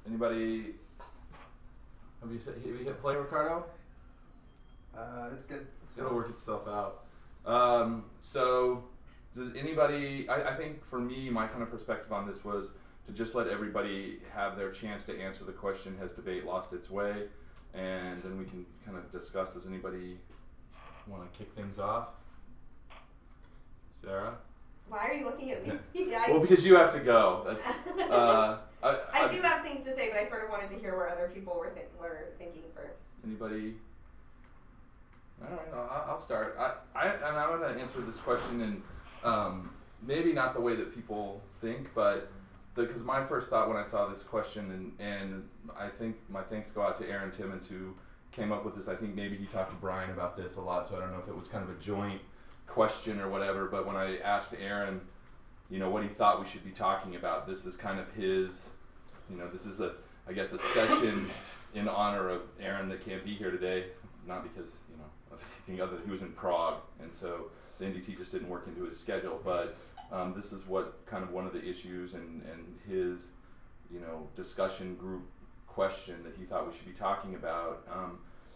Anybody? Have you hit play, Ricardo? It's good. It'll work itself out. So, does anybody? I think for me, my kind of perspective on this was to just let everybody have their chance to answer the question: has debate lost its way? And then we can kind of discuss. Does anybody want to kick things off? Sarah? Why are you looking at me? Well, because you have to go. That's, I do have things to say, but I sort of wanted to hear where other people were thinking first. Anybody? All right, I'll start. I want to answer this question in maybe not the way that people think, but because my first thought when I saw this question, and I think my thanks go out to Aaron Timmons who came up with this. I think maybe he talked to Brian about this a lot, so I don't know if it was kind of a joint question or whatever, but when I asked Aaron, what he thought we should be talking about, this is kind of his, this is I guess a session in honor of Aaron that can't be here today, not because, of anything other than he was in Prague, and so the NDT just didn't work into his schedule, but this is what kind of one of the issues and his, discussion group question that he thought we should be talking about.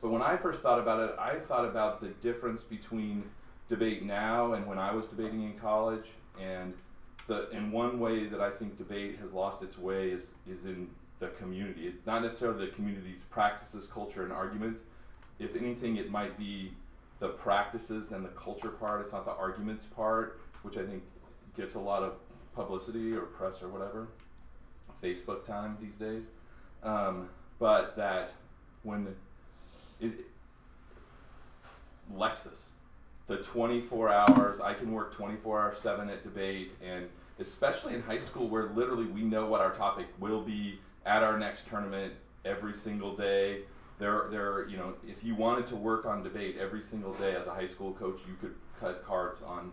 But when I first thought about it, I thought about the difference between debate now and when I was debating in college, and one way that I think debate has lost its way is in the community. It's not necessarily the community's practices, culture, and arguments. If anything, it might be the practices and the culture part. It's not the arguments part, which I think gets a lot of publicity or press or whatever, Facebook time these days. But that when Lexus, the 24 hours, I can work 24/7 at debate, and especially in high school where literally we know what our topic will be at our next tournament every single day. If you wanted to work on debate every single day as a high school coach, you could cut cards on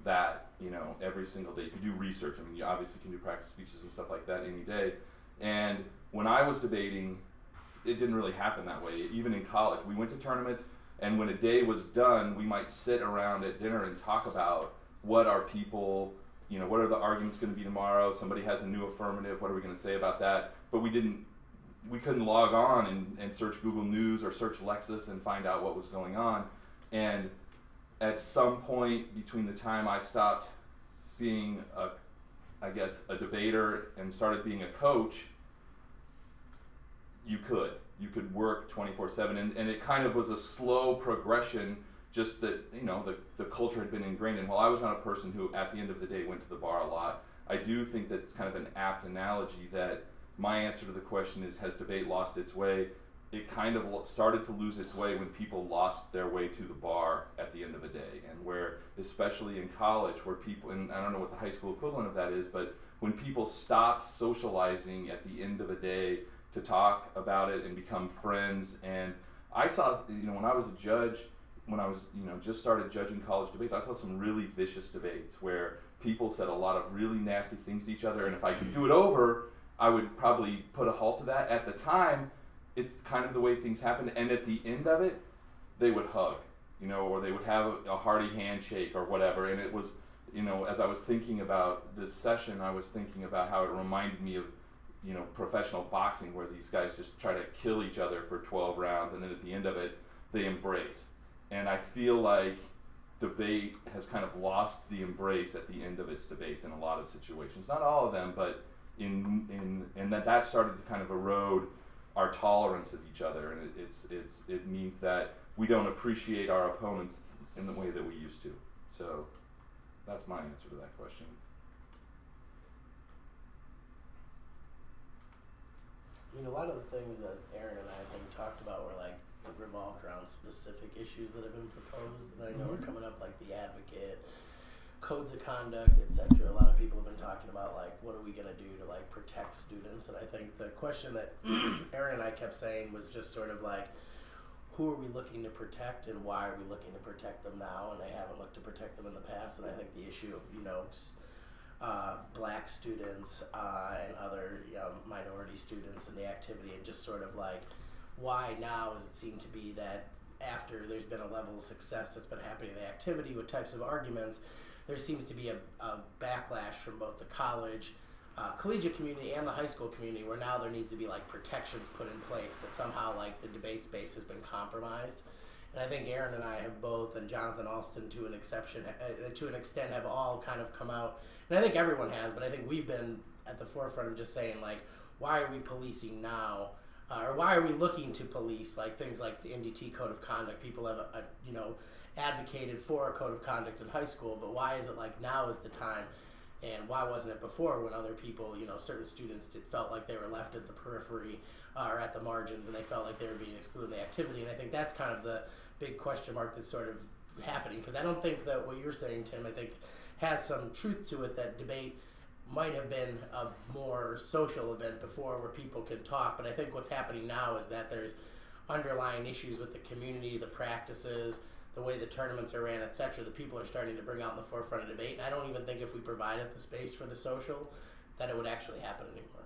that, every single day. You could do research. I mean, you obviously can do practice speeches and stuff like that any day. And when I was debating, it didn't really happen that way. Even in college, we went to tournaments, and when a day was done, we might sit around at dinner and talk about what are people, what are the arguments going to be tomorrow? Somebody has a new affirmative. What are we going to say about that? But we couldn't log on and search Google News or search Lexus and find out what was going on. And at some point between the time I stopped being a debater and started being a coach, you could work 24/7, and it kind of was a slow progression, just that the culture had been ingrained. And while I was not a person who at the end of the day went to the bar a lot, I do think that's kind of an apt analogy that my answer to the question is, has debate lost its way? It kind of started to lose its way when people lost their way to the bar at the end of a day, and where, especially in college, where people, and I don't know what the high school equivalent of that is, but when people stopped socializing at the end of a day to talk about it and become friends. And I saw, when I was a judge, when I was, just started judging college debates, I saw some really vicious debates where people said a lot of really nasty things to each other, and if I could do it over, I would probably put a halt to that. At the time, it's kind of the way things happened, and at the end of it, they would hug, or they would have a hearty handshake or whatever. And it was, as I was thinking about this session, I was thinking about how it reminded me of, professional boxing, where these guys just try to kill each other for 12 rounds, and then at the end of it, they embrace. And I feel like debate has kind of lost the embrace at the end of its debates in a lot of situations. Not all of them, but and that started to kind of erode our tolerance of each other, and it means that we don't appreciate our opponents in the way that we used to. So that's my answer to that question. A lot of the things that Aaron and I think talked about were like revolved around specific issues that have been proposed, and I know are coming up, like the advocate, codes of conduct, etc. A lot of people have been talking about like, what are we going to do to like protect students? And I think the question that Aaron and I kept saying was just sort of like, who are we looking to protect, and why are we looking to protect them now, and they haven't looked to protect them in the past. And I think the issue of black students and other minority students and the activity, and just sort of like, why now does it seem to be that after there's been a level of success that's been happening in the activity with types of arguments, there seems to be a backlash from both the college collegiate community and the high school community, where now there needs to be like protections put in place that somehow like the debate space has been compromised. And I think Aaron and I have both, and Jonathan Alston to an extent, have all kind of come out, and I think everyone has, but I think we've been at the forefront of just saying like, why are we policing now? Or why are we looking to police like things like the NDT code of conduct? People have, advocated for a code of conduct in high school, but why is it like now is the time? And why wasn't it before, when other people, certain students felt like they were left at the periphery or at the margins, and they felt like they were being excluded in the activity? And I think that's kind of the big question mark that's sort of happening, because I don't think that what you're saying, Tim, I think has some truth to it, that debate might have been a more social event before where people can talk, but I think what's happening now is that there's underlying issues with the community, the practices, the way the tournaments are ran, etc., that people are starting to bring out in the forefront of debate. And I don't even think if we provided the space for the social, that it would actually happen anymore.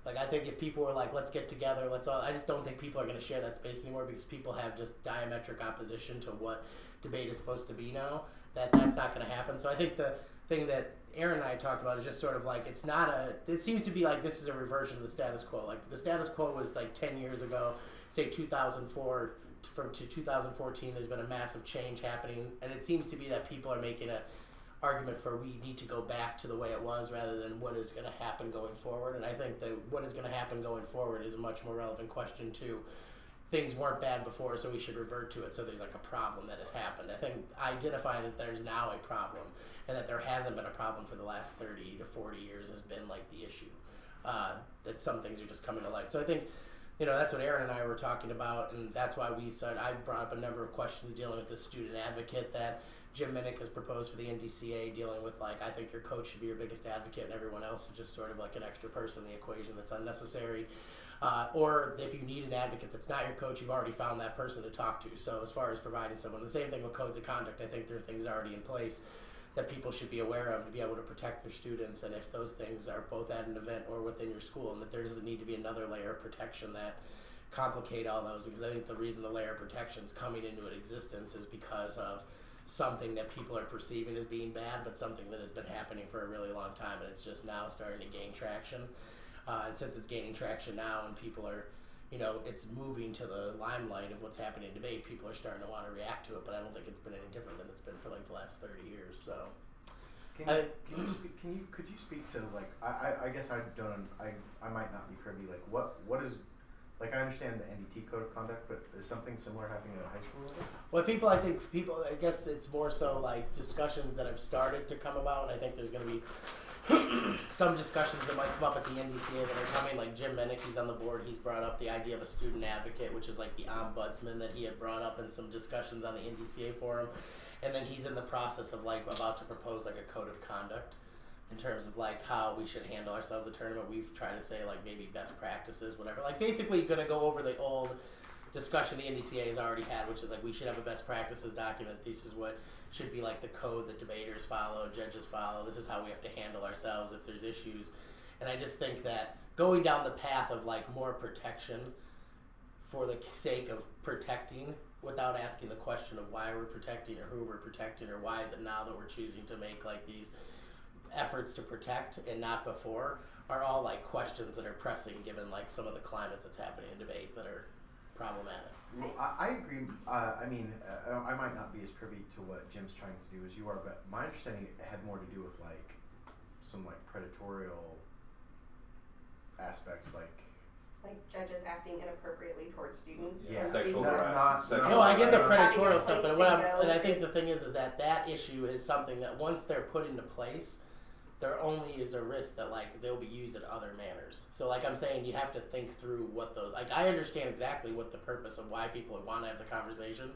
Like, I think if people were like, let's get together, I just don't think people are going to share that space anymore, because people have just diametric opposition to what debate is supposed to be now, that's not going to happen. So I think the thing that Aaron and I talked about is just sort of like, it seems to be like this is a reversion of the status quo. Like, the status quo was like 10 years ago, say 2004 to 2014, there's been a massive change happening, and it seems to be that people are making an argument for we need to go back to the way it was rather than what is going to happen going forward. And I think that what is going to happen going forward is a much more relevant question to things weren't bad before, so we should revert to it, so there's like a problem that has happened. I think identifying that there's now a problem and that there hasn't been a problem for the last 30 to 40 years has been like the issue, that some things are just coming to light. So I think that's what Aaron and I were talking about, and that's why I've brought up a number of questions dealing with the student advocate that Jim Minnick has proposed for the NDCA, dealing with like, I think your coach should be your biggest advocate and everyone else is just sort of like an extra person in the equation that's unnecessary. Or if you need an advocate that's not your coach, you've already found that person to talk to. So as far as providing someone, the same thing with codes of conduct, I think there are things already in place that people should be aware of to be able to protect their students, and if those things are both at an event or within your school, and that there doesn't need to be another layer of protection that complicate all those, because I think the reason the layer of protection is coming into existence is because of something that people are perceiving as being bad, but something that has been happening for a really long time, and it's just now starting to gain traction. And since it's gaining traction now and people are, it's moving to the limelight of what's happening in debate, people are starting to want to react to it, but I don't think it's been any different than it's been for like the last 30 years. So could you speak to like, I guess I might not be privy, like what is, like, I understand the NDT code of conduct, but is something similar happening at a high school level? Well, I guess it's more so like discussions that have started to come about, and I think there's going to be some discussions that might come up at the NDCA that are coming, like Jim Minnick, he's on the board, he's brought up the idea of a student advocate, which is like the ombudsman that he had brought up in some discussions on the NDCA forum, and then he's in the process of like about to propose like a code of conduct in terms of like how we should handle ourselves at a tournament. We've tried to say like maybe best practices, whatever, like basically going to go over the old discussion the NDCA has already had, which is like we should have a best practices document. This is what should be like the code that debaters follow, judges follow. This is how we have to handle ourselves if there's issues. And I just think that going down the path of like more protection for the sake of protecting without asking the question of why we're protecting or who we're protecting or why is it now that we're choosing to make like these efforts to protect and not before are all like questions that are pressing given like some of the climate that's happening in debate that are problematic. Well, I agree. I might not be as privy to what Jim's trying to do as you are, but my understanding it had more to do with like some like predatorial aspects, like judges acting inappropriately towards students. Yeah, Sexual Students. harassment. No, I get the Having a predatorial place stuff, but to and I go think to- the thing is that issue is something that once they're put into place, there only is a risk that like they'll be used in other manners. So like I'm saying, you have to think through what those, like I understand exactly what the purpose of why people would want to have the conversation.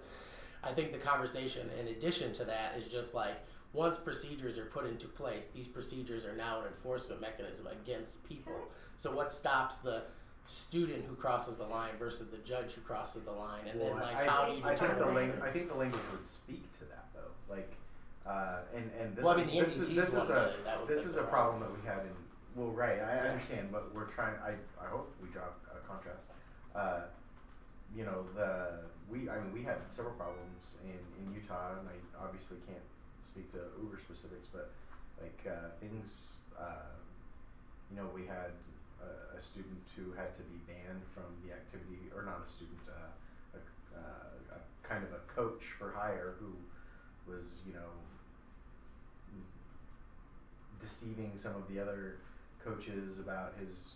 I think the conversation in addition to that is just like once procedures are put into place, these procedures are now an enforcement mechanism against people. So what stops the student who crosses the line versus the judge who crosses the line, and then like how do you determine I think the language would speak to that though, like and this well, I mean, is the this NDT's is one a that was this like is the a problem that we had in I Yeah. understand, but we're trying. I hope we draw a contrast. We had several problems in Utah, and I obviously can't speak to Uber specifics, but like things we had a student who had to be banned from the activity, or not a student, a kind of a coach for hire who was, deceiving some of the other coaches about his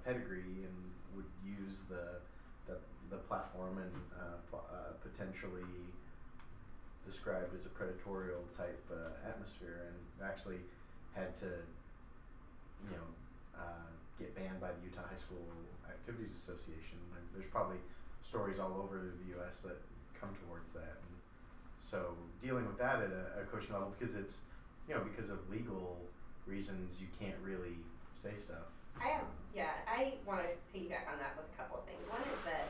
pedigree, and would use the platform and potentially described as a predatorial type atmosphere, and actually had to get banned by the Utah High School Activities Association. And there's probably stories all over the U.S. that come towards that, and so dealing with that at a coaching level, because it's because of legal reasons you can't really say stuff. I want to piggyback on that with a couple of things. One is that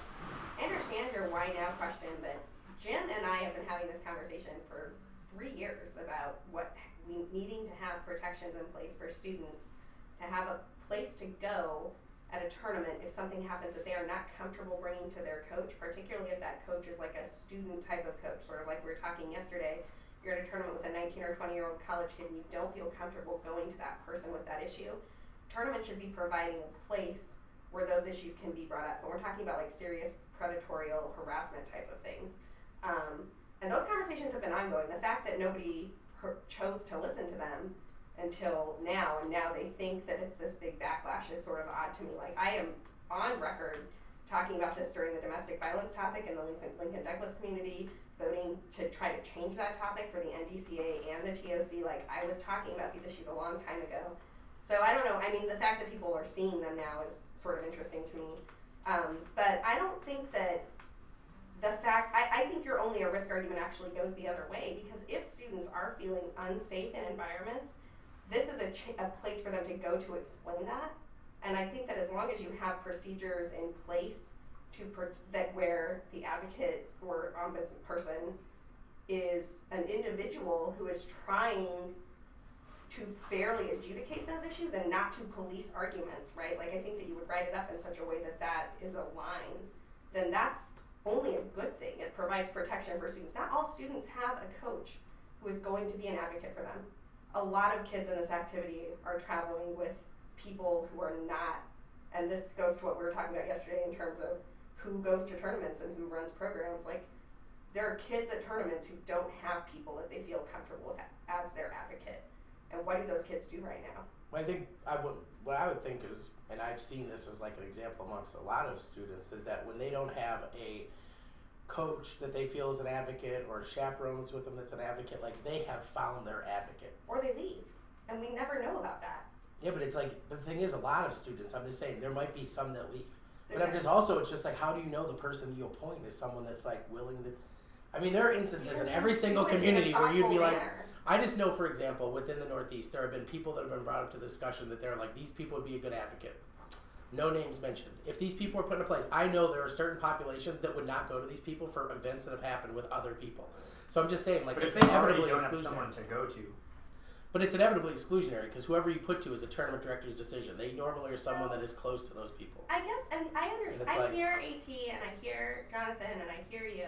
I understand your why now question, but Jim and I have been having this conversation for 3 years about what we needing to have protections in place for students to have a place to go at a tournament if something happens that they are not comfortable bringing to their coach, particularly if that coach is like a student type of coach, sort of like we were talking yesterday. You're at a tournament with a 19 or 20-year-old college kid and you don't feel comfortable going to that person with that issue. Tournament should be providing a place where those issues can be brought up. And we're talking about like serious predatorial harassment type of things. And those conversations have been ongoing. The fact that nobody chose to listen to them until now, and now they think that it's this big backlash, is sort of odd to me. Like, I am on record talking about this during the domestic violence topic in the Lincoln Douglas community, voting to try to change that topic for the NDCA and the TOC. Like, I was talking about these issues a long time ago. So I don't know, I mean, the fact that people are seeing them now is sort of interesting to me. But I don't think that I think your only a risk argument actually goes the other way, because if students are feeling unsafe in environments, this is a place for them to go to explain that. And I think that as long as you have procedures in place that where the advocate or ombudsman person is an individual who is trying to fairly adjudicate those issues and not to police arguments, right? Like, I think that you would write it up in such a way that that is a line, then that's only a good thing. It provides protection for students. Not all students have a coach who is going to be an advocate for them. A lot of kids in this activity are traveling with people who are not, and this goes to what we were talking about yesterday in terms of who goes to tournaments and who runs programs. Like, there are kids at tournaments who don't have people that they feel comfortable with as their advocate. And what do those kids do right now? I think what I would think is, and I've seen this as like an example amongst a lot of students, is that when they don't have a coach that they feel is an advocate or chaperones with them that's an advocate, like, they have found their advocate. Or they leave, and we never know about that. Yeah, but it's like, the thing is, a lot of students, I'm just saying, there might be some that leave. But I'm just also, it's just like, how do you know the person you appoint is someone that's like willing to, I mean, there are instances in every single community where you'd be like, I just know, for example, within the Northeast, there have been people that have been brought up to the discussion that they're like, these people would be a good advocate. No names mentioned. If these people are put in place, I know there are certain populations that would not go to these people for events that have happened with other people. So I'm just saying, like, but it's if they inevitably already don't have exclusionary. someone to go to. But it's inevitably exclusionary, because whoever you put to is a tournament director's decision. They normally are someone that is close to those people. I guess, and I understand. And I it's hear AT, and I hear Jonathan, and I hear you,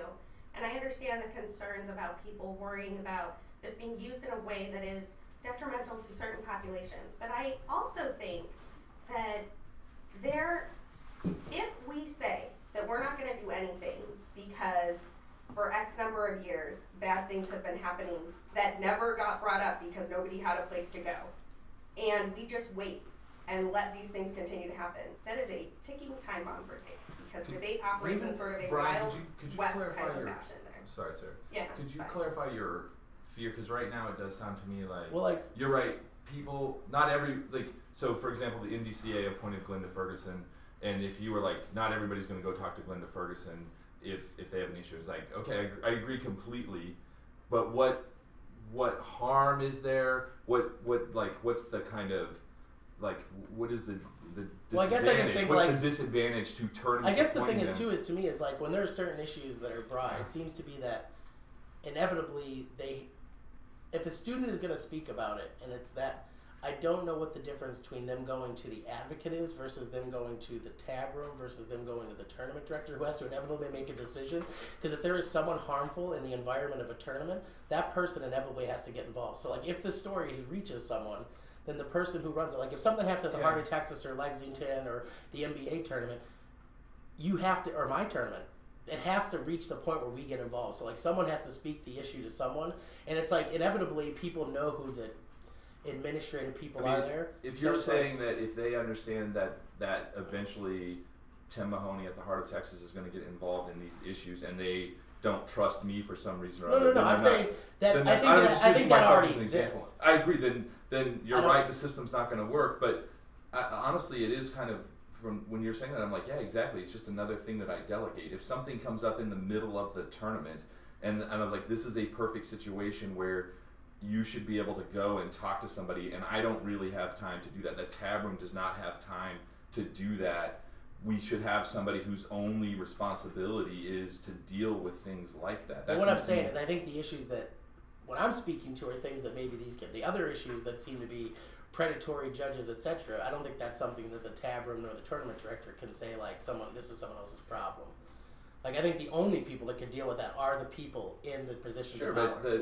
and I understand the concerns about people worrying about this being used in a way that is detrimental to certain populations. But I also think that if we say that we're not going to do anything because for X number of years bad things have been happening that never got brought up because nobody had a place to go, and we just wait and let these things continue to happen, that is a ticking time bomb for debate, because debate operates in sort of a Brian, wild could you west clarify type of your, fashion there. Sorry, sir. Yeah, Could it's you fine. clarify your fear? Because right now it does sound to me like, Well, like, you're right. People, not every, like, so for example, the NDCA appointed Glenda Ferguson, and if you were like, not everybody's going to go talk to Glenda Ferguson if they have an issue. It's like, okay, I agree completely, but what harm is there? What's the kind of, like, what is the disadvantage? Well, I guess I just think, what's like, the disadvantage to turning? I guess the appointing thing is them? too, is to me, is like, when there are certain issues that are brought, it seems to be that inevitably if a student is going to speak about it, and it's that, I don't know what the difference between them going to the advocate is versus them going to the tab room versus them going to the tournament director, who has to inevitably make a decision. Because if there is someone harmful in the environment of a tournament, that person inevitably has to get involved. So, like, if the story reaches someone then the person who runs it, like if something happens at the Yeah. Heart of Texas or Lexington or the NBA tournament, you have to, or my tournament, it has to reach the point where we get involved. So like someone has to speak the issue to someone, and it's like inevitably people know who the administrative people I mean, are there. If So you're it's saying that if they understand that eventually Tim Mahoney at the Heart of Texas is going to get involved in these issues, and they don't trust me for some reason or no, other, no, then I'm they're saying not, that then I think I'm that, just I using think that myself already as an example. exists. I agree. Then you're I don't- right. The system's not going to work. But honestly, it is kind of from when you're saying that, I'm like, yeah, exactly. It's just another thing that I delegate. If something comes up in the middle of the tournament, and I'm like, this is a perfect situation where you should be able to go and talk to somebody, and I don't really have time to do that. The tab room does not have time to do that. We should have somebody whose only responsibility is to deal with things like that. But what I'm saying is, I think the issues that what I'm speaking to are things that maybe these get. The other issues that seem to be predatory judges, etc. I don't think that's something that the tab room or the tournament director can say like this is someone else's problem. Like I think the only people that can deal with that are the people in the positions sure, of power.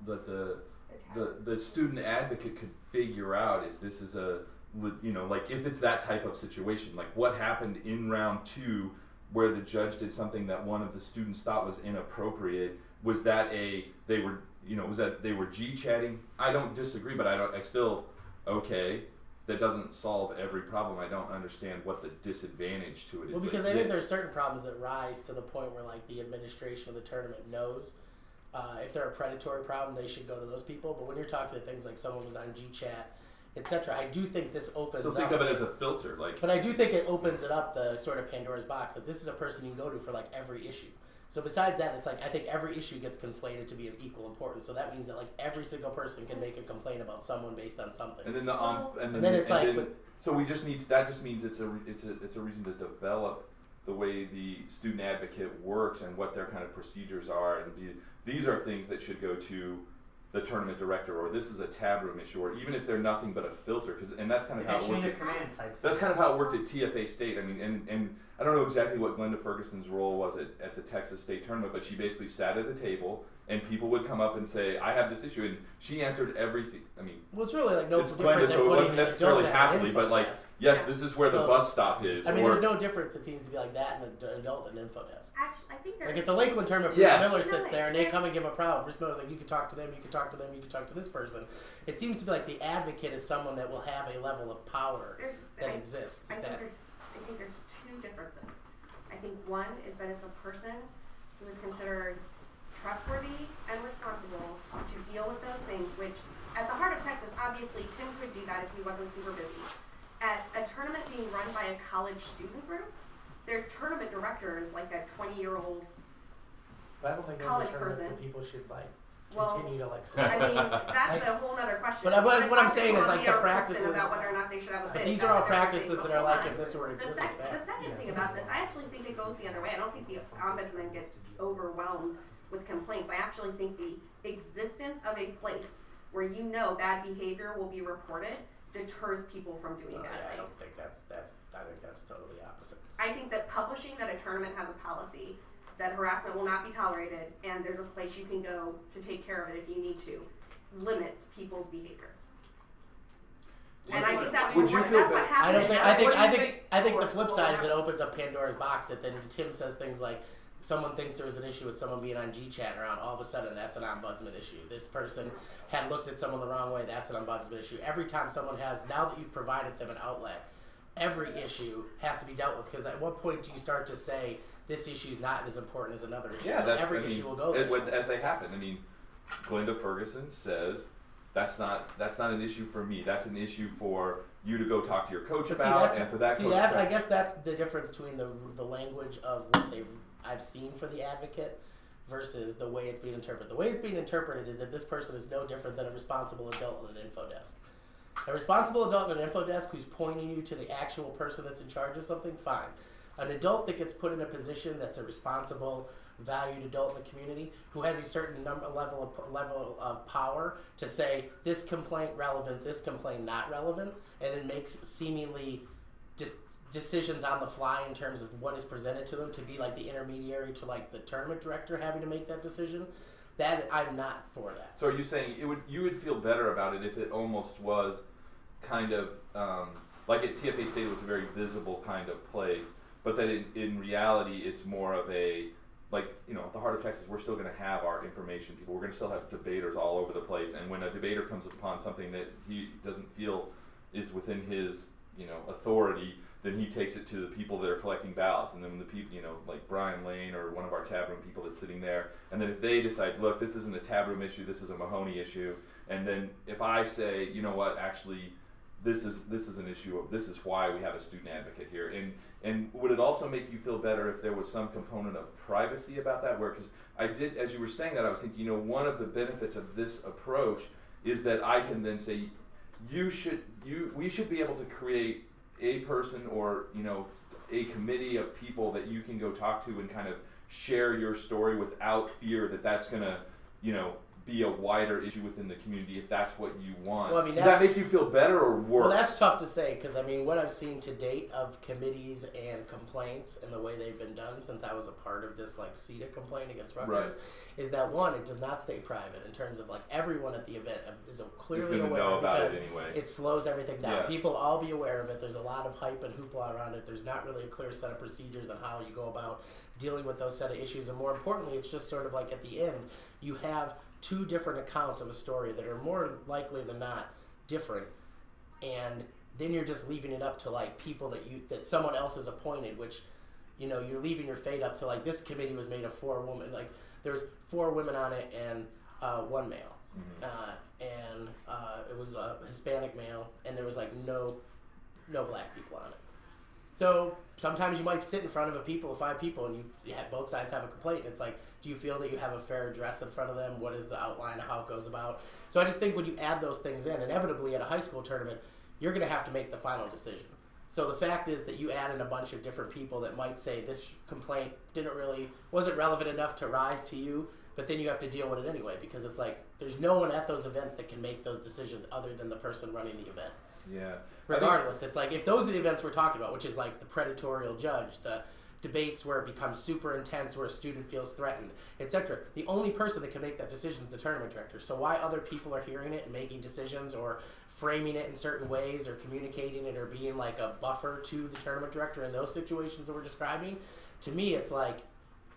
but the student advocate could figure out if this is like if it's that type of situation, like what happened in round 2 where the judge did something that one of the students thought was inappropriate. Was that they were G-chatting? I don't disagree, but that doesn't solve every problem. I don't understand what the disadvantage to it is. Well, because Like, I think there's certain problems that rise to the point where like the administration of the tournament knows if they're a predatory problem, they should go to those people. But when you're talking to things like someone was on G-chat, etc., I do think this opens still up. think of it as a filter, like. But I do think it opens it up, the sort of Pandora's box, that this is a person you can go to for like every issue. So besides that, it's like I think every issue gets conflated to be of equal importance. So that means that like every single person can make a complaint about someone based on something. And then so we just need that just means it's a reason to develop the way the student advocate works and what their kind of procedures are, and these are things that should go to the tournament director, or this is a tab room issue, or even if they're nothing but a filter, and that's kind of how it chain worked. of command type. That's kind of how it worked at TFA State. I mean, and I don't know exactly what Glenda Ferguson's role was at the Texas State tournament, but she basically sat at a table and people would come up and say, I have this issue, and she answered everything. I mean, Well, it's really like no it's different Glenda, than so it putting wasn't an necessarily adult at an happily, info but like, desk. yes, this is where the So, bus stop is. I mean, or, there's no difference. It seems to be like that and an adult and info desk. Actually, I think Like there's. at the Lakeland tournament, Bruce Yes. Miller No, sits there and they there- come and give a problem. Bruce Miller's like, you can talk to them, you can talk to them, you can talk to this person. It seems to be like the advocate is someone that will have a level of power that exists. I think there's two differences. I think one is that it's a person who is considered trustworthy and responsible to deal with those things, which at the Heart of Texas, obviously Tim could do that if he wasn't super busy. At a tournament being run by a college student group, their tournament director is like a 20-year-old. But I don't think those college are tournaments person. that people should like Well, continue to like. I mean, that's a whole other question. But what We're I'm talking saying is, like, Columbia the or Princeton practices- about whether or not they should have a bid. These That's are a all different practices thing. that are Hold like on. if this were exists, it's bad. The second thing about this, I actually think it goes the other way. I don't think the ombudsman gets overwhelmed with complaints. I actually think the existence of a place where you know bad behavior will be reported deters people from doing bad I don't things. think that's. I think that's totally opposite. I think that publishing that a tournament has a policy that harassment will not be tolerated and there's a place you can go to take care of it if you need to limits people's behavior. And I think that's Would what, you feel that's that- what happened. I don't in think. LA. I think. What do I you think. think- I think the what- flip what side is it happened? opens up Pandora's box. That then Tim says things like, someone thinks there was an issue with someone being on G-chat around. All of a sudden, that's an ombudsman issue. This person had looked at someone the wrong way. That's an ombudsman issue. Every time someone has, now that you've provided them an outlet, every issue has to be dealt with. Because at what point do you start to say this issue is not as important as another issue? Yeah, so that's every issue will go. as they happen. I mean, Glenda Ferguson says that's not an issue for me. That's an issue for you to go talk to your coach But about, and for that coach. I guess that's the difference between the language of what I've seen for the advocate versus the way it's being interpreted. The way it's being interpreted is that this person is no different than a responsible adult in an info desk. A responsible adult in an info desk who's pointing you to the actual person that's in charge of something, fine. An adult that gets put in a position that's a responsible, valued adult in the community who has a certain level of power to say this complaint relevant, this complaint not relevant, and then makes seemingly decisions on the fly in terms of what is presented to them to be like the intermediary to like the tournament director having to make that decision. that I'm not for that. So are you saying you would feel better about it if it almost was kind of like at TFA State, it was a very visible kind of place, but that in reality it's more of a, like, you know, at the heart of Texas, we're still going to have our information people. We're going to still have debaters all over the place, and when a debater comes upon something that he doesn't feel is within his, you know, authority, then he takes it to the people that are collecting ballots, and then the people, you know, like Brian Lane or one of our tab room people that's sitting there, and then if they decide, look, this isn't a tab room issue, this is a Mahoney issue, and then if I say, you know what, actually, this is an issue of, this is why we have a student advocate here, and would it also make you feel better if there was some component of privacy about that, where, because I did, as you were saying that, I was thinking, you know, one of the benefits of this approach is that I can then say, we should be able to create a person or, you know, a committee of people that you can go talk to and kind of share your story without fear that that's going to, you know, be a wider issue within the community if that's what you want. Well, I mean, does that make you feel better or worse? Well, that's tough to say, because I mean, what I've seen to date of committees and complaints and the way they've been done since I was a part of this like CETA complaint against Rutgers, is that one, it does not stay private in terms of like everyone at the event is clearly aware know about because it anyway. It slows everything down. Yeah. People all be aware of it. There's a lot of hype and hoopla around it. There's not really a clear set of procedures on how you go about dealing with those set of issues, and more importantly, it's just sort of like at the end, you have two different accounts of a story that are more likely than not different, and then you're just leaving it up to like people that someone else has appointed, which, you know, you're leaving your fate up to like this committee was made of 4 women, like there was 4 women on it and 1 male, and it was a Hispanic male, and there was like no black people on it. So sometimes you might sit in front of 5 people, and you have both sides have a complaint, and it's like, do you feel that you have a fair address in front of them? What is the outline of how it goes about? So I just think when you add those things in, inevitably at a high school tournament, you're going to have to make the final decision. So the fact is that you add in a bunch of different people that might say this complaint wasn't relevant enough to rise to you, but then you have to deal with it anyway, because it's like there's no one at those events that can make those decisions other than the person running the event. Yeah. Regardless, it's like if those are the events we're talking about, which is like the predatorial judge, the debates where it becomes super intense, where a student feels threatened, etc. The only person that can make that decision is the tournament director. So why other people are hearing it and making decisions or framing it in certain ways or communicating it or being like a buffer to the tournament director in those situations that we're describing, to me it's like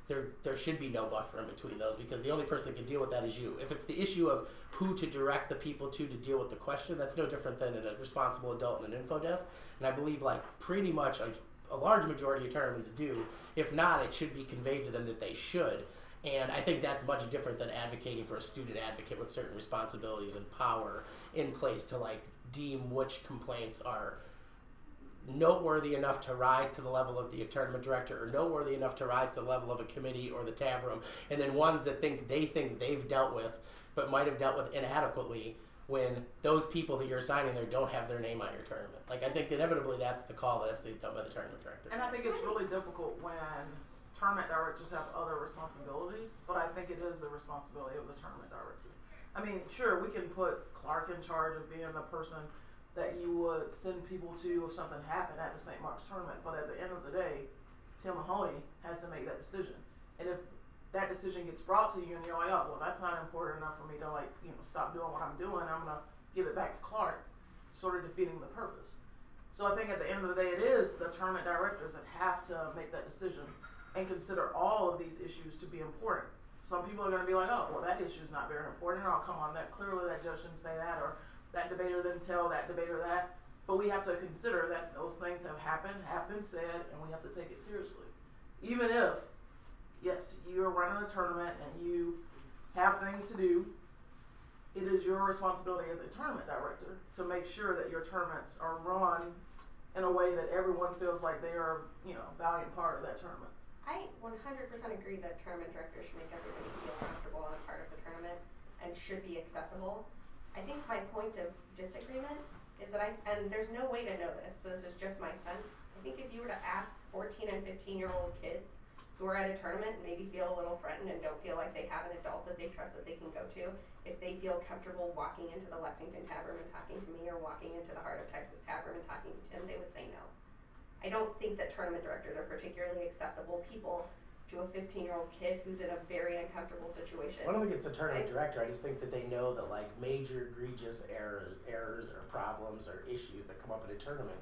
there should be no buffer in between those, because the only person that can deal with that is you. If it's the issue of who to direct the people to deal with the question, that's no different than a responsible adult in an info desk. And I believe like pretty much a large majority of tournaments do. If not, it should be conveyed to them that they should. And I think that's much different than advocating for a student advocate with certain responsibilities and power in place to like deem which complaints are noteworthy enough to rise to the level of the tournament director, or noteworthy enough to rise to the level of a committee or the tab room, and then ones that think they've dealt with but might have dealt with inadequately when those people that you're assigning there don't have their name on your tournament. Like, I think inevitably that's the call that has to be done by the tournament director. And I think it's really difficult when tournament directors have other responsibilities, but I think it is the responsibility of the tournament director. I mean, sure, we can put Clark in charge of being the person that you would send people to if something happened at the St. Mark's tournament, but at the end of the day, Tim Mahoney has to make that decision. And if that decision gets brought to you and you're like, oh, well, that's not important enough for me to like, you know, stop doing what I'm doing, I'm gonna give it back to Clark, sort of defeating the purpose. So I think at the end of the day, it is the tournament directors that have to make that decision and consider all of these issues to be important. Some people are gonna be like, oh, well, that issue is not very important, or oh, come on, that clearly that judge didn't say that, or that debater didn't tell that debater that. But we have to consider that those things have happened, have been said, and we have to take it seriously. Even if, yes, you're running a tournament and you have things to do, it is your responsibility as a tournament director to make sure that your tournaments are run in a way that everyone feels like they are, you know, a valued part of that tournament. I 100% agree that tournament directors should make everybody feel comfortable and a part of the tournament and should be accessible. I think my point of disagreement is that and there's no way to know this, so this is just my sense. I think if you were to ask 14 and 15-year-old kids who are at a tournament and maybe feel a little threatened and don't feel like they have an adult that they trust that they can go to, if they feel comfortable walking into the Lexington Tavern and talking to me, or walking into the Heart of Texas Tavern and talking to Tim, they would say no. I don't think that tournament directors are particularly accessible people to a 15-year-old kid who's in a very uncomfortable situation. I don't think it's a tournament director. I just think that they know that like major egregious errors or problems or issues that come up at a tournament,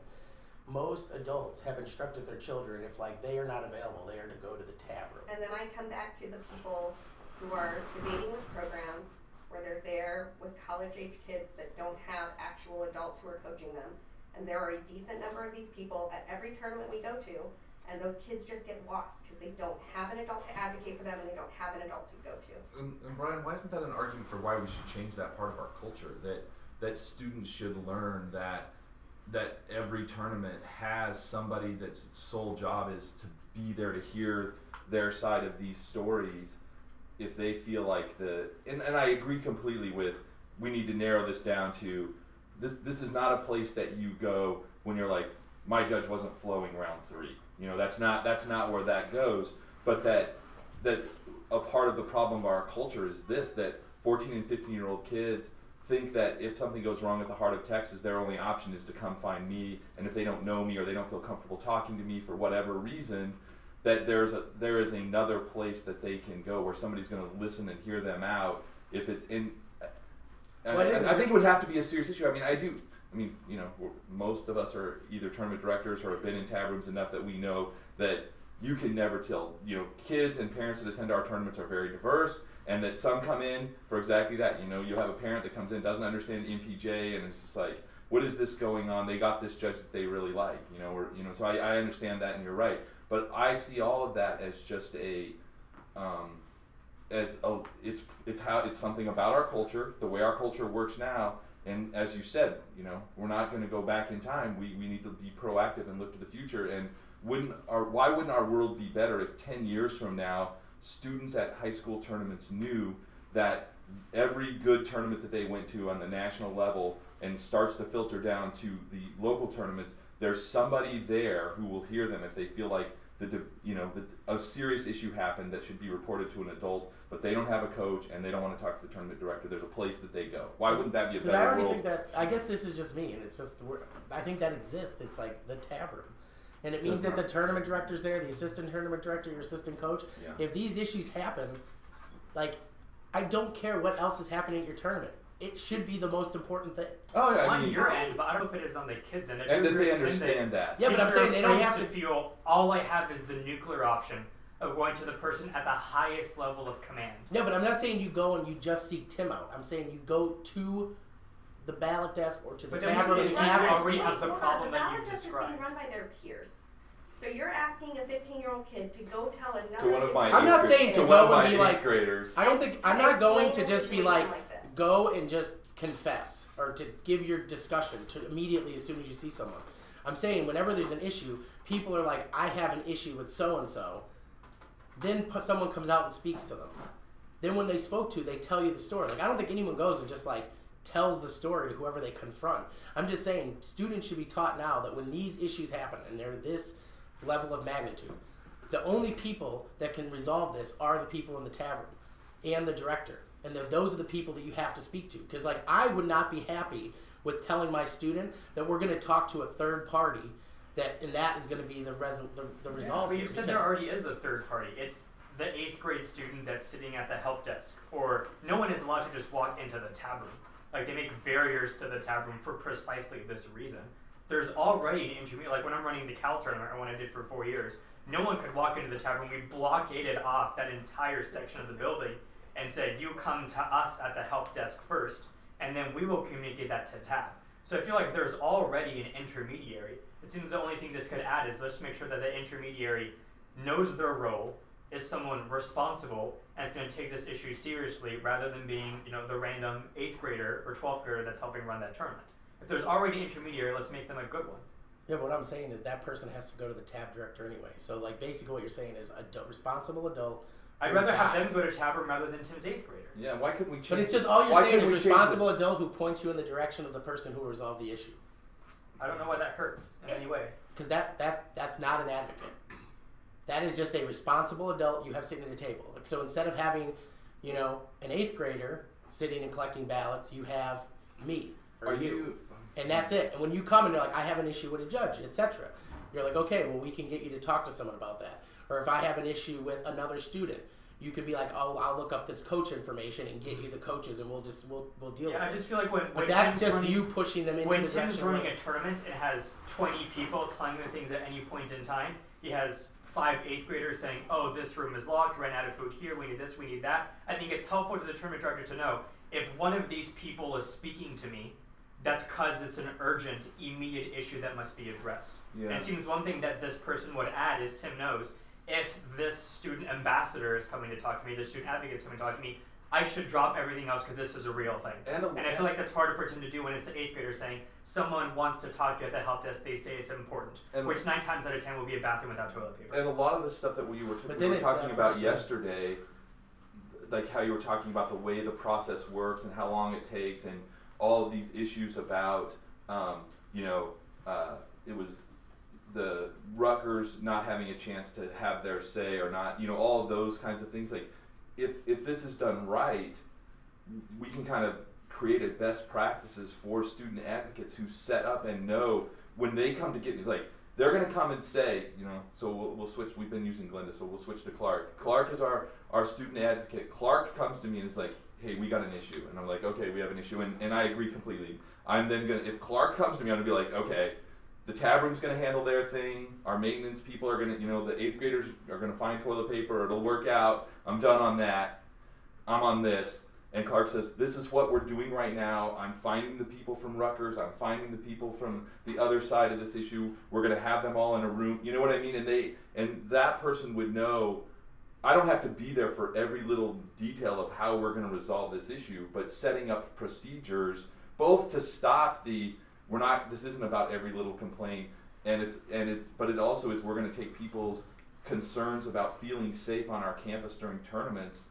most adults have instructed their children, if like they are not available, they are to go to the tab room. And then I come back to the people who are debating with programs where they're there with college-age kids that don't have actual adults who are coaching them. And there are a decent number of these people at every tournament we go to, and those kids just get lost because they don't have an adult to advocate for them and they don't have an adult to go to. And Brian, why isn't that an argument for why we should change that part of our culture? That students should learn that every tournament has somebody that's sole job is to be there to hear their side of these stories. If they feel like and I agree completely with, we need to narrow this down to this is not a place that you go when you're like, my judge wasn't flowing round 3. You know, that's not where that goes. But that a part of the problem of our culture is that 14 and 15-year-old kids think that if something goes wrong at the Heart of Texas, their only option is to come find me, and if they don't know me or they don't feel comfortable talking to me for whatever reason, that there is another place that they can go where somebody's going to listen and hear them out. If it's in, I think it would have to be a serious issue. You know, most of us are either tournament directors or have been in tab rooms enough that we know that you can never tell. You know, kids and parents that attend our tournaments are very diverse, and that some come in for exactly that. You know, you have a parent that comes in, doesn't understand MPJ, and it's just like, what is this going on? They got this judge that they really like. You know, so I understand that, and you're right. But I see all of that as just it's something about our culture, the way our culture works now. And as you said, you know, we're not going to go back in time. We need to be proactive and look to the future. And why wouldn't our world be better if 10 years from now, students at high school tournaments knew that every good tournament that they went to on the national level and starts to filter down to the local tournaments, there's somebody there who will hear them if they feel like a serious issue happened that should be reported to an adult, but they don't have a coach and they don't want to talk to the tournament director. There's a place that they go. Why wouldn't that be a better I already world? think that, I guess this is just me, and it's just, I think that exists. It's like the tab room. And it means that the tournament director's there, the assistant tournament director, your assistant coach. Yeah. If these issues happen, like, I don't care what else is happening at your tournament. It should be the most important thing. Oh yeah, on your end, but I don't know if it is on the kids' end. and that they understand that. Yeah, but I'm Kids are saying they don't afraid have to feel all I have is the nuclear option of going to the person at the highest level of command. Yeah, but I'm not saying you go and you just seek Tim out. I'm saying you go to the ballot desk or to the But then tab room you're and you saying ask you to already speak have to the someone. problem that ballot you've desk is being described. run by their peers. So you're asking a 15-year-old kid to go tell another. To one of my I'm not eighth saying to to one of go and my be eighth like, graders. I don't think, I'm to not going to explain a just be situation like, this. go and just confess or to give your discussion to immediately as soon as you see someone. I'm saying whenever there's an issue, people are like, I have an issue with so-and-so. Then someone comes out and speaks to them. Then when they spoke to, they tell you the story. Like, I don't think anyone goes and just like tells the story to whoever they confront. I'm just saying students should be taught now that when these issues happen and they're this level of magnitude, the only people that can resolve this are the people in the tab room and the director. And those are the people that you have to speak to. Because like, I would not be happy with telling my student that we're going to talk to a third party and that is going to be the result. But you said there already is a third party. It's the 8th grade student that's sitting at the help desk, or no one is allowed to just walk into the tab room. Like, they make barriers to the tab room for precisely this reason. There's already an intermediate, like when I'm running the Cal tournament, or when I did for 4 years, no one could walk into the tab room. We blockaded off that entire section of the building and said, you come to us at the help desk first, and then we will communicate that to tab. So I feel like there's already an intermediary. It seems the only thing this could add is let's make sure that the intermediary knows their role, is someone responsible, and is going to take this issue seriously rather than being, the random 8th grader or 12th grader that's helping run that tournament. If there's already an intermediary, let's make them a good one. Yeah, but what I'm saying is that person has to go to the tab director anyway. So like basically what you're saying is a responsible adult. I'd rather have them go to tab room rather than Tim's 8th grader. Yeah, why couldn't we change? But it's just all you're why saying couldn't is we change responsible adult who points you in the direction of the person who will resolve the issue. I don't know why that hurts in any way. Because that's not an advocate. That is just a responsible adult you have sitting at a table. Like, so instead of having, an 8th grader sitting and collecting ballots, you have me or Are you. you? And that's it. And when you come and you're like, I have an issue with a judge, etc. You're like, okay, well, we can get you to talk to someone about that. Or if I have an issue with another student, you could be like, oh, I'll look up this coach information and get you the coaches, and we'll deal with it. I just feel like when that's Tim's just running, you pushing them into when the Tim's direction. running a tournament and has 20 people telling them things at any point in time, he has 5 8th graders saying, oh, this room is locked, ran out of food here, we need this, we need that. I think it's helpful to the tournament director to know if one of these people is speaking to me, that's because it's an urgent, immediate issue that must be addressed. Yeah. And it seems one thing that this person would add is Tim knows if this student ambassador is coming to talk to me, the student advocate is coming to talk to me, I should drop everything else because this is a real thing. And I feel like that's harder for Tim to do when it's the 8th grader saying someone wants to talk to you at the help desk, they say it's important, which 9 times out of 10 will be a bathroom without toilet paper. And a lot of the stuff that we were talking about yesterday, like how you were talking about the way the process works and how long it takes and all of these issues about, it was the Rutgers not having a chance to have their say or not, all of those kinds of things. Like, if this is done right, we can kind of create a best practices for student advocates who set up and know when they come to get me, like, they're going to come and say, so we'll switch. We've been using Glinda, so we'll switch to Clark. Clark is our student advocate. Clark comes to me and is like, hey, we got an issue. And I'm like, okay, we have an issue. And I agree completely. I'm then going to, if Clark comes to me, I'm going to be like, okay, the tab room's going to handle their thing. Our maintenance people are going to, the 8th graders are going to find toilet paper. It'll work out. I'm done on that. I'm on this. And Clark says, this is what we're doing right now. I'm finding the people from Rutgers. I'm finding the people from the other side of this issue. We're going to have them all in a room. You know what I mean? And that person would know, I don't have to be there for every little detail of how we're going to resolve this issue, but setting up procedures both to stop this isn't about every little complaint, but it also is, we're going to take people's concerns about feeling safe on our campus during tournaments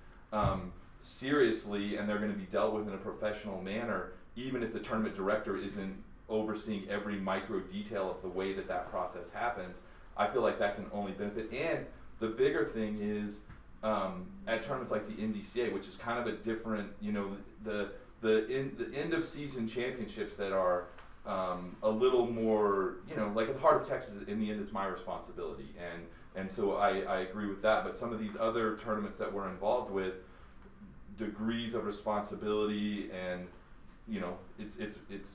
seriously, and they're going to be dealt with in a professional manner, even if the tournament director isn't overseeing every micro detail of the way that process happens. I feel like that can only benefit. And the bigger thing is at tournaments like the NDCA, which is kind of a different, the end of season championships that are a little more, like at the Heart of Texas, in the end, it's my responsibility, and so I agree with that. But some of these other tournaments that we're involved with, degrees of responsibility, and it's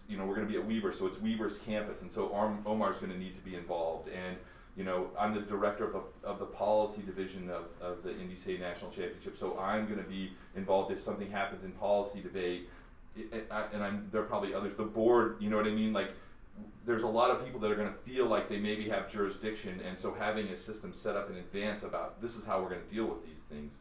we're going to be at Weber, so it's Weber's campus, and so Omar's going to need to be involved, and I'm the director of the policy division of the NDCA National Championship, so I'm going to be involved if something happens in policy debate. There are probably others. The board, you know what I mean? Like, there's a lot of people that are going to feel like they maybe have jurisdiction, and so having a system set up in advance about this is how we're going to deal with these things.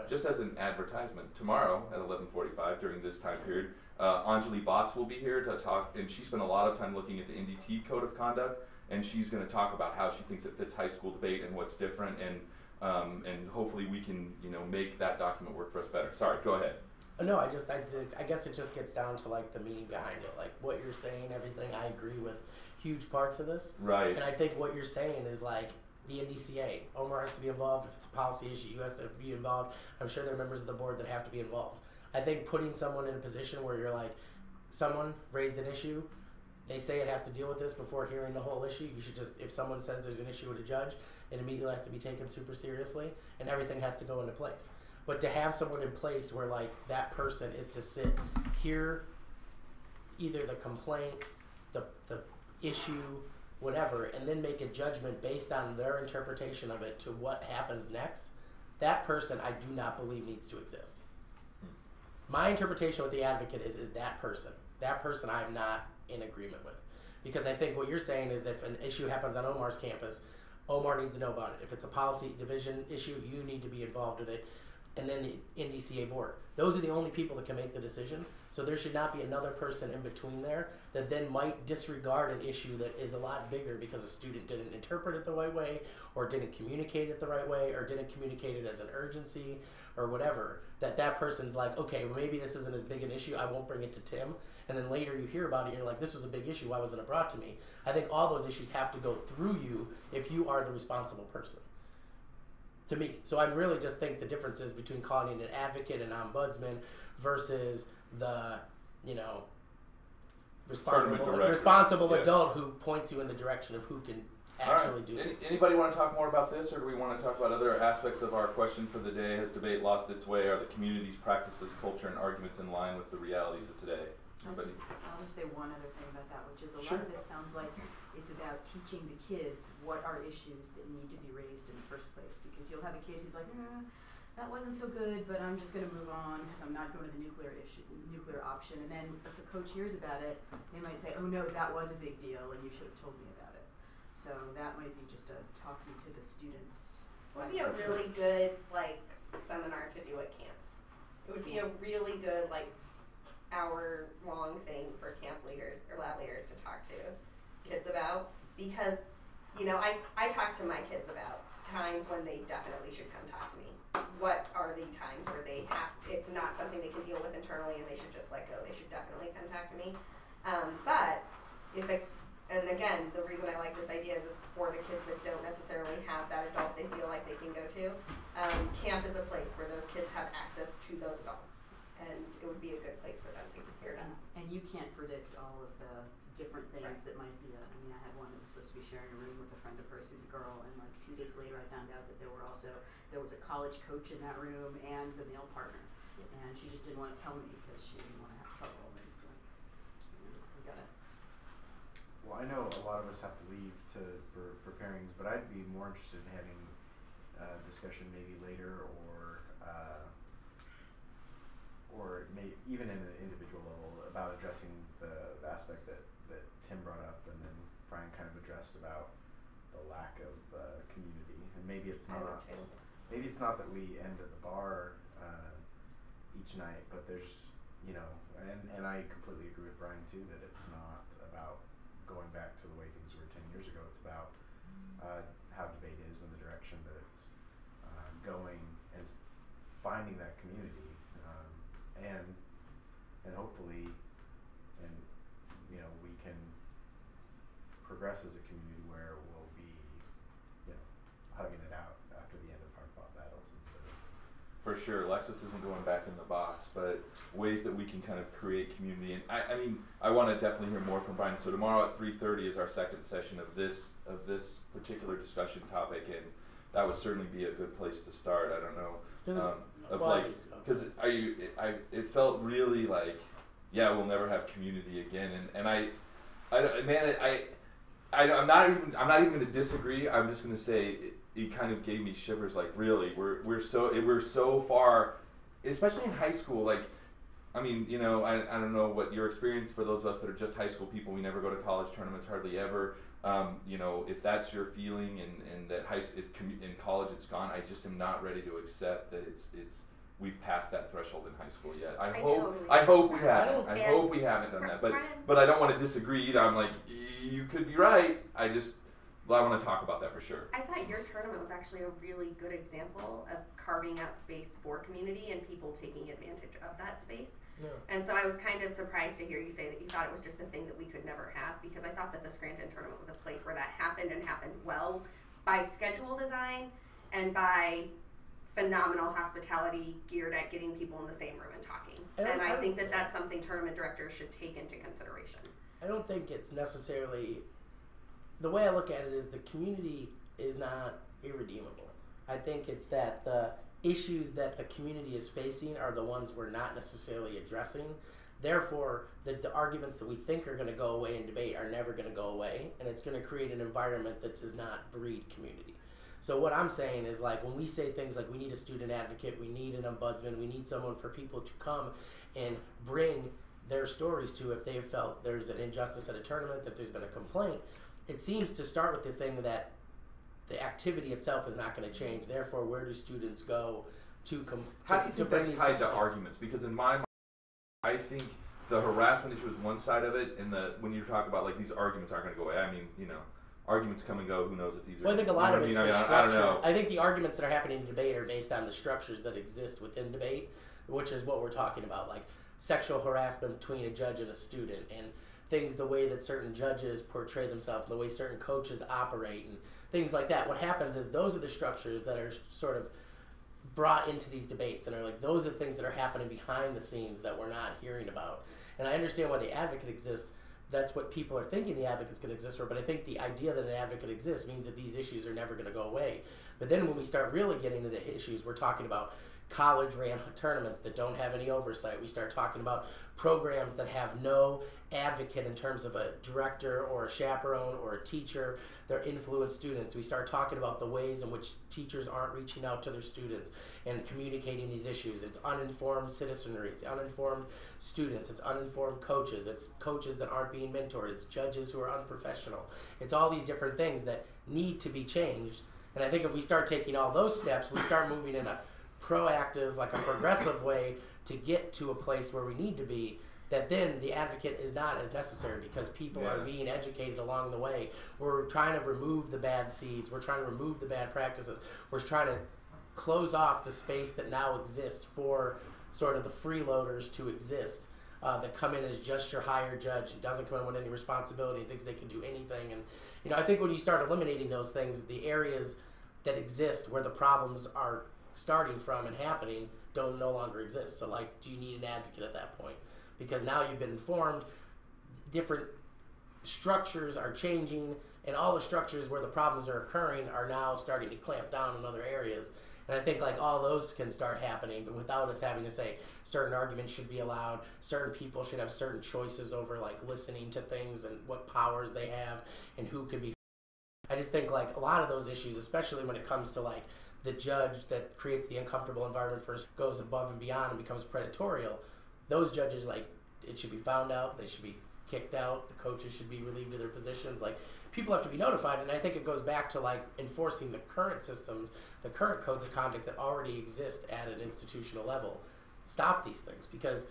Just as an advertisement, tomorrow at 11:45 during this time period, Anjali Vats will be here to talk, and she spent a lot of time looking at the NDT Code of Conduct, and she's going to talk about how she thinks it fits high school debate and what's different, and hopefully we can make that document work for us better. Sorry, go ahead. No, I guess it just gets down to like the meaning behind it, like what you're saying, everything. I agree with huge parts of this, right? And I think what you're saying is like the NDCA. Omar has to be involved. If it's a policy issue, you have to be involved. I'm sure there are members of the board that have to be involved. I think putting someone in a position where you're like, someone raised an issue, they say it has to deal with this before hearing the whole issue. You should just, if someone says there's an issue with a judge, it immediately has to be taken super seriously, and everything has to go into place. But to have someone in place where like that person is to sit, hear either the complaint, the issue, whatever, and then make a judgment based on their interpretation of it to what happens next, that person I do not believe needs to exist. My interpretation with the advocate is that person. That person I'm not in agreement with. Because I think what you're saying is that if an issue happens on Omar's campus, Omar needs to know about it. If it's a policy division issue, you need to be involved with it. And then the NDCA board. Those are the only people that can make the decision. So there should not be another person in between there that then might disregard an issue that is a lot bigger because a student didn't interpret it the right way, or didn't communicate it the right way, or didn't communicate it as an urgency, or whatever. That person's like, okay, well, maybe this isn't as big an issue, I won't bring it to Tim. And then later you hear about it and you're like, this was a big issue, why wasn't it brought to me? I think all those issues have to go through you if you are the responsible person. To me. So I really just think the difference is between calling it an advocate and ombudsman versus the responsible Yeah. adult who points you in the direction of who can All right. actually do this. Anybody want to talk more about this, or do we want to talk about other aspects of our question for the day? Has debate lost its way? Are the community's practices, culture, and arguments in line with the realities of today? Anybody? I'll just say one other thing about that, which is a Sure. lot of this sounds like it's about teaching the kids what are issues that need to be raised in the first place. Because you'll have a kid who's like, that wasn't so good, but I'm just going to move on because I'm not going to the nuclear option. And then if the coach hears about it, they might say, oh no, that was a big deal and you should have told me about it. So that might be just a talking to the students. It would be a really good seminar to do at camps. It would be a really good hour-long thing for camp leaders or lab leaders to talk to kids about, because I talk to my kids about times when they definitely should come talk to me. What are the times where it's not something they can deal with internally and they should just let go? They should definitely come talk to me. But and again, the reason I like this idea is for the kids that don't necessarily have that adult they feel like they can go to. Camp is a place where those kids have access to those adults, and it would be a good place for them to hear them. And you can't predict all of the different things that might be. I had one that was supposed to be sharing a room with a friend of hers who's a girl, and 2 days later I found out that there was a college coach in that room and the male partner, and she just didn't want to tell me because she didn't want to have trouble. And we got it. Well, I know a lot of us have to leave for pairings, but I'd be more interested in having a discussion maybe later, or even in an individual level about addressing the aspect that Tim brought up, and then Brian kind of addressed about the lack of community. And maybe it's not that we end at the bar each night, but there's and I completely agree with Brian too that it's not about going back to the way things were 10 years ago. It's about how debate is and the direction that it's going, and finding that community, and hopefully, we can progress as a community where we'll be, hugging it out after the end of hard-fought battles instead of. For sure, Lexus isn't going back in the box, but ways that we can kind of create community. And I want to definitely hear more from Brian. So tomorrow at 3:30 is our second session of this particular discussion topic, and that would certainly be a good place to start. I don't know, because it felt really like, yeah, we'll never have community again, and I'm not even going to disagree. I'm just going to say it kind of gave me shivers. Like, really, we're so far, especially in high school. I don't know what your experience, for those of us that are just high school people, we never go to college tournaments hardly ever. If that's your feeling and that in college it's gone, I just am not ready to accept that we've passed that threshold in high school yet. I hope we haven't. I hope we haven't done that. But I don't want to disagree either. I'm like, you could be right. I want to talk about that for sure. I thought your tournament was actually a really good example of carving out space for community and people taking advantage of that space. Yeah. And so I was kind of surprised to hear you say that you thought it was just a thing that we could never have, because I thought that the Scranton tournament was a place where that happened, and happened well by schedule design and by phenomenal hospitality geared at getting people in the same room and talking. And I think that that's something tournament directors should take into consideration. I don't think it's necessarily, the way I look at it is the community is not irredeemable. I think it's that the issues that the community is facing are the ones we're not necessarily addressing. Therefore, the arguments that we think are going to go away in debate are never going to go away, and it's going to create an environment that does not breed community. So what I'm saying is, when we say things like we need a student advocate, we need an ombudsman, we need someone for people to come and bring their stories to if they've felt there's an injustice at a tournament, that there's been a complaint, it seems to start with the thing that the activity itself is not going to change. Therefore, where do students go to How do you think that's tied to arguments? Because in my mind, I think the harassment issue is one side of it, and when you talk about these arguments aren't going to go away. Arguments come and go. Who knows if these are? Well, I think a lot of it's the structure. I don't know. I think the arguments that are happening in debate are based on the structures that exist within debate, which is what we're talking about, like sexual harassment between a judge and a student, and things, the way that certain judges portray themselves, and the way certain coaches operate, and things like that. What happens is those are the structures that are sort of brought into these debates, and are those are things that are happening behind the scenes that we're not hearing about. And I understand why the advocate exists, that's what people are thinking the advocate's going to exist for, but I think the idea that an advocate exists means that these issues are never going to go away. But then when we start really getting into the issues, we're talking about college-ran tournaments that don't have any oversight. We start talking about programs that have no advocate in terms of a director or a chaperone or a teacher that influence students. We start talking about the ways in which teachers aren't reaching out to their students and communicating these issues. It's uninformed citizenry, it's uninformed students, it's uninformed coaches, it's coaches that aren't being mentored, it's judges who are unprofessional. It's all these different things that need to be changed. And I think if we start taking all those steps, we start moving in a proactive, like a progressive way to get to a place where we need to be, that then the advocate is not as necessary because people are being educated along the way. We're trying to remove the bad seeds. We're trying to remove the bad practices. We're trying to close off the space that now exists for sort of the freeloaders to exist, that come in as just your hired judge, doesn't come in with any responsibility, thinks they can do anything. And, you know, I think when you start eliminating those things, the areas that exist where the problems are starting from and happening don't no longer exist. So, like, do you need an advocate at that point? Because now you've been informed, different structures are changing, and all the structures where the problems are occurring are now starting to clamp down in other areas. And I think, like, all those can start happening, but without us having to say certain arguments should be allowed, certain people should have certain choices over, like, listening to things and what powers they have and who can be. I just think, like, a lot of those issues, especially when it comes to, like, the judge that creates the uncomfortable environment first goes above and beyond and becomes predatorial, those judges, like, it should be found out, they should be kicked out, the coaches should be relieved of their positions. Like, people have to be notified, and I think it goes back to, like, enforcing the current systems, the current codes of conduct that already exist at an institutional level. Stop these things, because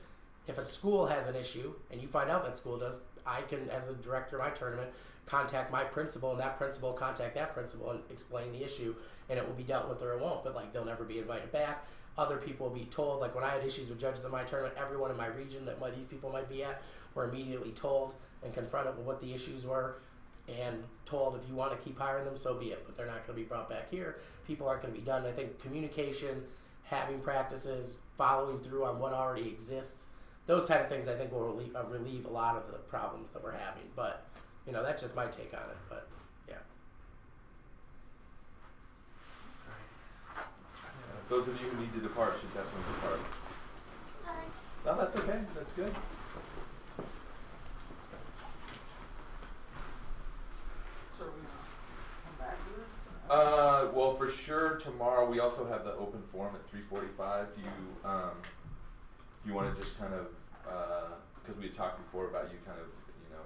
if a school has an issue and you find out that school does, I can, as a director of my tournament, contact my principal, and that principal contact that principal and explain the issue, and it will be dealt with or it won't, but, like, they'll never be invited back. Other people will be told, like, when I had issues with judges in my tournament, everyone in my region that these people might be at were immediately told and confronted with what the issues were and told, if you want to keep hiring them, so be it, but they're not going to be brought back here. People aren't going to be done. I think communication, having practices, following through on what already exists, those kind of things I think will relieve a lot of the problems that we're having. But, you know, that's just my take on it, but yeah. Those of you who need to depart should definitely depart. Sorry. No, that's okay. That's good. So we're gonna come back to this? Well, for sure tomorrow we also have the open forum at 3:45. Do you want to just kind of, because we had talked before about you kind of, you know,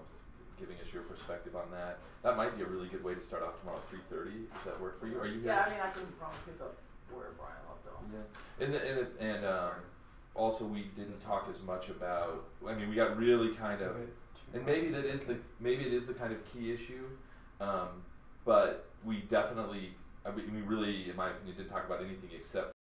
giving us your perspective on that. That might be a really good way to start off tomorrow at 3:30. Does that work for you? Are you here? Yeah, I mean, I can probably pick up where Brian left off. Yeah, and also we didn't talk as much about. I mean, we got really kind of, and maybe it is the kind of key issue, but we definitely, we really, in my opinion, didn't talk about anything except